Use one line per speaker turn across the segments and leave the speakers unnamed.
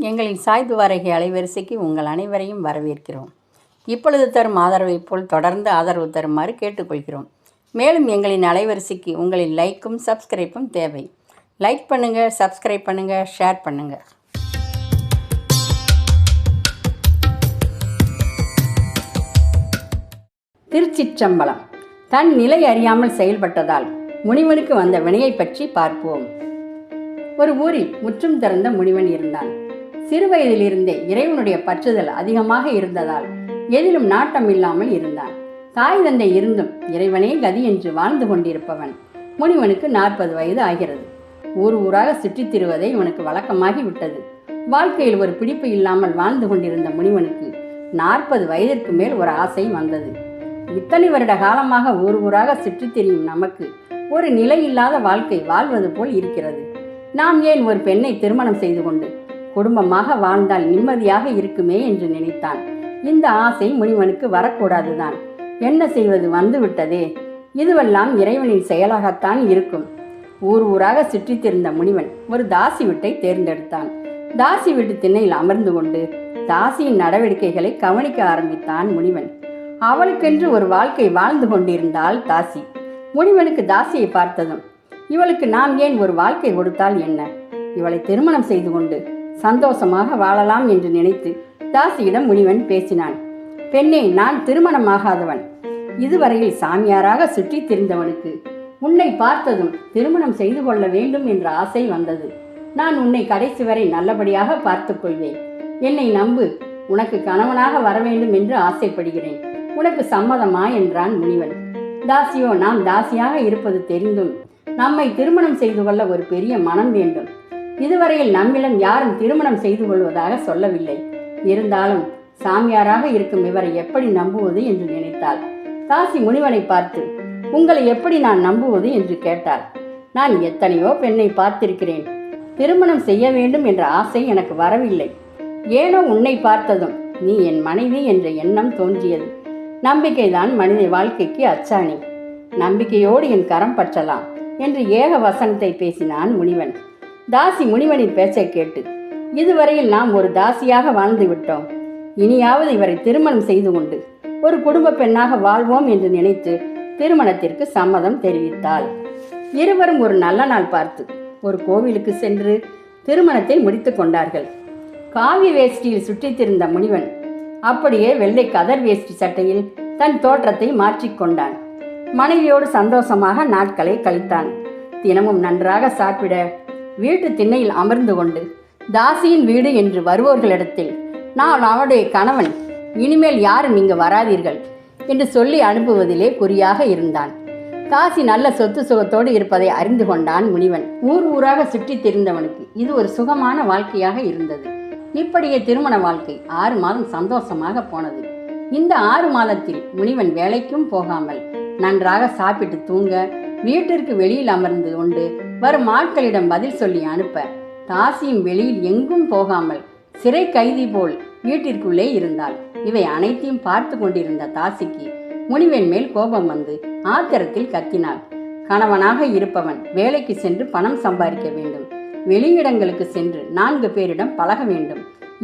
எங்களின் சாய் துவாரகை அலைவரிசைக்கு உங்கள் அனைவரையும் வரவேற்கிறோம். இப்பொழுது தரும் ஆதரவைப் போல் தொடர்ந்து ஆதரவு தருமாறு கேட்டுக்கொள்கிறோம். மேலும் எங்களின் அலைவரிசைக்கு உங்களின் லைக்கும் சப்ஸ்கிரைப்பும் தேவை. லைக் பண்ணுங்கள், சப்ஸ்கிரைப் பண்ணுங்கள், ஷேர் பண்ணுங்கள். திருச்சிற்றம்பலம். தன் நிலை அறியாமல் செயல்பட்டதால் முனிவனுக்கு வந்த வினையை பற்றி பார்ப்போம். ஒரு ஊரில் முற்றும் திறந்த முனிவன் இருந்தான். சிறுவயதிலிருந்தே இறைவனுடைய பற்றுதல் அதிகமாக இருந்ததால் எதிலும் நாட்டம் இல்லாமல் இருந்தான். தாய் தந்தை இருந்தும் இறைவனே கதி என்று வாழ்ந்து கொண்டிருப்பவன். முனிவனுக்கு 40 வயது ஆகிறது. ஊராக சுற்றித் திரிவதை இவனுக்கு வழக்கமாகி விட்டது. வாழ்க்கையில் ஒரு பிடிப்பு இல்லாமல் வாழ்ந்து கொண்டிருந்த முனிவனுக்கு 40 வயதிற்கு மேல் ஒரு ஆசை வந்தது. இத்தனை வருட காலமாக ஊராக சுற்றித் திரியும் நமக்கு ஒரு நிலை இல்லாத வாழ்க்கை வாழ்வது போல் இருக்கிறது. நாம் ஏன் ஒரு பெண்ணை திருமணம் செய்து கொண்டு குடும்பமாக வாழ்ந்தால் நிம்மதியாக இருக்குமே என்று நினைத்தான். இந்த ஆசை முனிவனுக்கு வரக்கூடாதுதான். என்ன செய்வது, வந்து விட்டதே. இதுவெல்லாம் இறைவனின் செயலாகத்தான் இருக்கும். ஊராக சுற்றித் திரிந்த முனிவன் ஒரு தாசி வீட்டை தேர்ந்தெடுத்தான். தாசி வீட்டு திண்ணையில் அமர்ந்து கொண்டு தாசியின் நடவடிக்கைகளை கவனிக்க ஆரம்பித்தான் முனிவன். அவளுக்கென்று ஒரு வாழ்க்கை வாழ்ந்து கொண்டிருந்தாள் தாசி. முனிவனுக்கு தாசியை பார்த்ததும், இவளுக்கு நாம் ஏன் ஒரு வாழ்க்கை கொடுத்தால் என்ன, இவளை திருமணம் செய்து கொண்டு சந்தோஷமாக வாழலாம் என்று நினைத்து தாசியிடம் முனிவன் பேசினான். பெண்ணே, நான் திருமணமாகாதவன். இதுவரையில் சாமியாராக சுற்றி திரிந்தவனுக்கு உன்னை பார்த்ததும் திருமணம் செய்து கொள்ள வேண்டும் என்ற ஆசை வந்தது. நான் உன்னை கடைசி வரை நல்லபடியாக பார்த்துக் கொள்வேன். என்னை நம்பு. உனக்கு கணவனாக வர வேண்டும் என்று ஆசைப்படுகிறேன். உனக்கு சம்மதமா என்றான் முனிவன். தாசியோ, நாம் தாசியாக இருப்பது தெரிந்தும் நம்மை திருமணம் செய்து கொள்ள ஒரு பெரிய மனம் வேண்டும். இதுவரையில் நம்மிடம் யாரும் திருமணம் செய்து கொள்வதாக சொல்லவில்லை. இருந்தாலும் சாமியாராக இருக்கும் இவரை எப்படி நம்புவது என்று நினைத்தாள். தாசி முனிவனை பார்த்து, உங்களை எப்படி நான் நம்புவது என்று கேட்டாள். நான் எத்தனையோ பெண்ணை பார்த்திருக்கிறேன். திருமணம் செய்ய வேண்டும் என்ற ஆசை எனக்கு வரவில்லை. ஏனோ உன்னை பார்த்ததும் நீ என் மனைவி என்ற எண்ணம் தோன்றியது. நம்பிக்கைதான் மனித வாழ்க்கைக்கு அச்சாணி. நம்பிக்கையோடு என் கரம் பற்றலாம் என்று ஏக வசனத்தை பேசினான் முனிவன். தாசி முனிவனின் பேச்சை கேட்டு, இதுவரையில் நாம் ஒரு தாசியாக வாழ்ந்து விட்டோம். இனியாவது இவரை திருமணம் செய்து கொண்டு ஒரு குடும்ப பெண்ணாக வாழ்வோம் என்று நினைத்து திருமணத்திற்கு சம்மதம் தெரிவித்தாள். இருவரும் ஒரு நல்ல நாள் பார்த்து ஒரு கோவிலுக்கு சென்று திருமணத்தை முடித்து கொண்டார்கள். காவி வேஷ்டியில் சுற்றித்திருந்த முனிவன் அப்படியே வெள்ளை கதர் வேஷ்டி சட்டையில் தன் தோற்றத்தை மாற்றிக்கொண்டான். மனைவியோடு சந்தோஷமாக நாட்களை கழித்தான். தினமும் நன்றாக சாப்பிட வீட்டு திண்ணையில் அமர்ந்து கொண்டு தாசியின் வீடு என்று வருவோர்களிடத்தில், நான் அவருடைய கணவன், இனிமேல் யாரும் இங்கு வராதீர்கள் என்று சொல்லி அனுப்புவதிலே குறியாக இருந்தான். தாசி நல்ல சொத்து சுகத்தோடு இருப்பதை அறிந்து கொண்டான் முனிவன். ஊராக சுற்றி தெரிந்தவனுக்கு இது ஒரு சுகமான வாழ்க்கையாக இருந்தது. இப்படியே திருமண வாழ்க்கை 6 மாதம் சந்தோஷமாக போனது. இந்த 6 மாதத்தில் முனிவன் வேலைக்கும் போகாமல் நன்றாக சாப்பிட்டு தூங்க, வீட்டிற்கு வெளியில் அமர்ந்து கொண்டு வரும் ஆட்களிடம் பதில் சொல்லி அனுப்ப, தாசியும் வெளியில் எங்கும் போகாமல் சிறை கைதி போல் வீட்டிற்குள்ளே இருந்தாள். இவை அனைத்தையும் பார்த்து கொண்டிருந்த தாசிக்கு முனிவன் மேல் கோபம் வந்து ஆத்திரத்தில் கத்தினாள். கணவனாக இருப்பவன் வேலைக்கு சென்று பணம் சம்பாதிக்க வேண்டும். வெளியிடங்களுக்கு சென்று 4 பேரிடம் பழக வேண்டும்.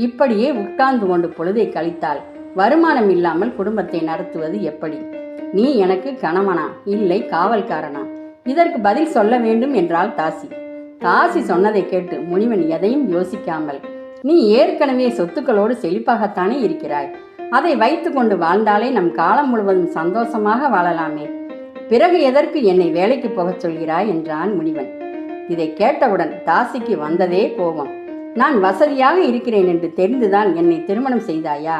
இப்படியே உட்கார்ந்து கொண்டு பொழுதை கழித்தால் வருமானம் இல்லாமல் குடும்பத்தை நடத்துவது எப்படி? நீ எனக்கு கணவனா, இல்லை காவல்காரனா? இதற்கு பதில் சொல்ல வேண்டும் என்றாள் தாசி. தாசி சொன்னதை கேட்டு முனிவன் எதையும் யோசிக்காமல், நீ ஏற்கனவே சொத்துக்களோடு செழிப்பாகத்தானே இருக்கிறாய். அதை வைத்து கொண்டு வாழ்ந்தாலே நம் காலம் முழுவதும் சந்தோஷமாக வாழலாமே. பிறகு எதற்கு என்னை வேலைக்கு போகச் சொல்கிறாய் என்றான் முனிவன். இதை கேட்டவுடன் தாசிக்கு வந்ததே கோபம். நான் வசதியாக இருக்கிறேன் என்று தெரிந்துதான் என்னை திருமணம் செய்தாயா?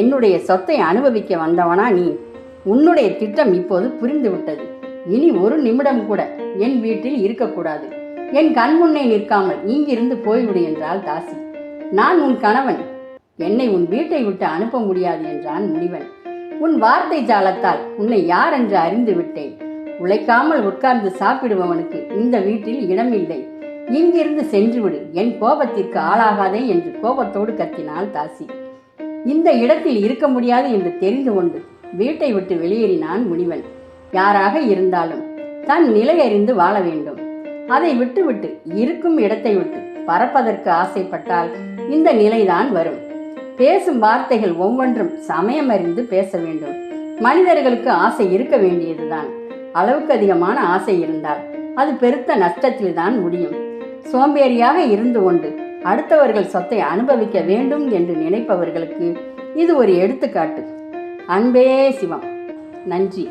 என்னுடைய சொத்தை அனுபவிக்க வந்தவனா நீ? உன்னுடைய திட்டம் இப்போது புரிந்துவிட்டது. இனி ஒரு நிமிடம் கூட என் வீட்டில் இருக்கக்கூடாது. என் கண் முன்னே நிற்காமல் இங்கிருந்து போய்விடு என்றாள் தாசி. நான் உன் கணவன். என்னை உன் வீட்டை விட்டு அனுப்ப முடியாது என்றான் முனிவன். உன் வார்த்தை ஜாலத்தால் உன்னை யார் என்று அறிந்து விட்டேன். உழைக்காமல் உட்கார்ந்து சாப்பிடுபவனுக்கு இந்த வீட்டில் இடமில்லை. இங்கிருந்து சென்றுவிடு. என் கோபத்திற்கு ஆளாகாதே என்று கோபத்தோடு கத்தினாள் தாசி. இந்த இடத்தில் இருக்க முடியாது என்று தெரிந்து கொண்டு வீட்டை விட்டு வெளியேறினான் முனிவன். யாராக இருந்தாலும் தன் நிலை அறிந்து வாழ வேண்டும். அதை விட்டுவிட்டு இருக்கும் இடத்தை விட்டு பறப்பதற்கு ஆசைப்பட்டால் இந்த நிலைதான் வரும். பேசும் வார்த்தைகள் ஒவ்வொன்றும் சமயம் அறிந்து பேச வேண்டும். மனிதர்களுக்கு ஆசை இருக்க வேண்டியதுதான். அளவுக்கு அதிகமான ஆசை இருந்தால் அது பெருத்த நஷ்டத்தில் தான் முடியும். சோம்பேறியாக இருந்து கொண்டு அடுத்தவர்கள் சொத்தை அனுபவிக்க வேண்டும் என்று நினைப்பவர்களுக்கு இது ஒரு எடுத்துக்காட்டு. அன்பே சிவம். நன்றி.